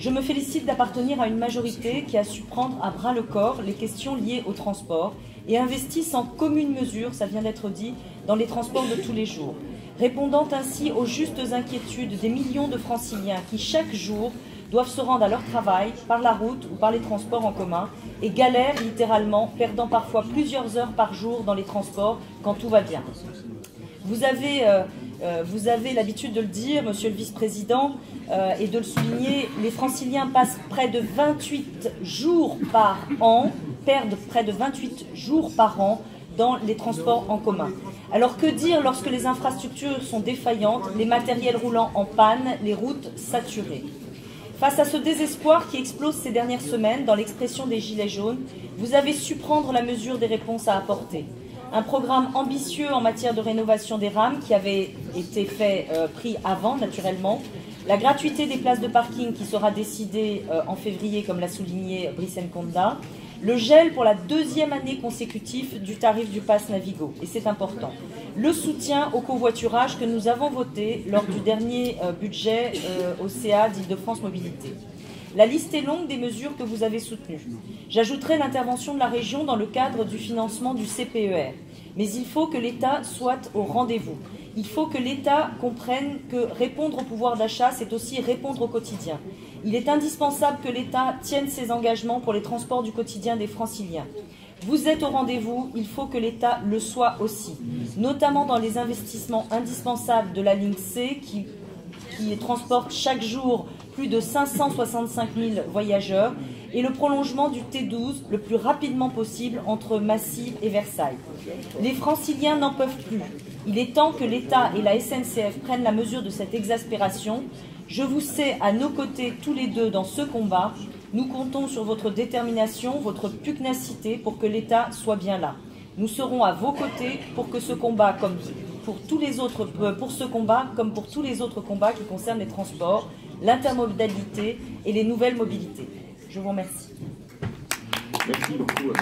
Je me félicite d'appartenir à une majorité qui a su prendre à bras-le-corps les questions liées au transport et investit sans commune mesure, ça vient d'être dit, dans les transports de tous les jours, répondant ainsi aux justes inquiétudes des millions de franciliens qui, chaque jour, doivent se rendre à leur travail par la route ou par les transports en commun et galèrent littéralement, perdant parfois plusieurs heures par jour dans les transports quand tout va bien. Vous avez l'habitude de le dire, Monsieur le Vice-président, et de le souligner, les franciliens passent près de 28 jours par an, perdent près de 28 jours par an dans les transports en commun. Alors que dire lorsque les infrastructures sont défaillantes, les matériels roulants en panne, les routes saturées? Face à ce désespoir qui explose ces dernières semaines dans l'expression des Gilets jaunes, vous avez su prendre la mesure des réponses à apporter. Un programme ambitieux en matière de rénovation des rames qui avait été pris avant, naturellement. La gratuité des places de parking qui sera décidée en février, comme l'a souligné Brice Nkonda. Le gel pour la 2e année consécutive du tarif du pass Navigo, et c'est important. Le soutien au covoiturage que nous avons voté lors du dernier budget au CA d'Île-de-France Mobilité. La liste est longue des mesures que vous avez soutenues. J'ajouterai l'intervention de la région dans le cadre du financement du CPER. Mais il faut que l'État soit au rendez-vous. Il faut que l'État comprenne que répondre au pouvoir d'achat, c'est aussi répondre au quotidien. Il est indispensable que l'État tienne ses engagements pour les transports du quotidien des franciliens. Vous êtes au rendez-vous, il faut que l'État le soit aussi, notamment dans les investissements indispensables de la ligne C qui transporte chaque jour plus de 565 000 voyageurs et le prolongement du T12 le plus rapidement possible entre Massy et Versailles. Les franciliens n'en peuvent plus. Il est temps que l'État et la SNCF prennent la mesure de cette exaspération. Je vous sais à nos côtés tous les deux dans ce combat. Nous comptons sur votre détermination, votre pugnacité pour que l'État soit bien là. Nous serons à vos côtés pour que ce combat, comme pour tous les autres, comme pour tous les autres combats qui concernent les transports, l'intermodalité et les nouvelles mobilités. Je vous remercie. Merci beaucoup.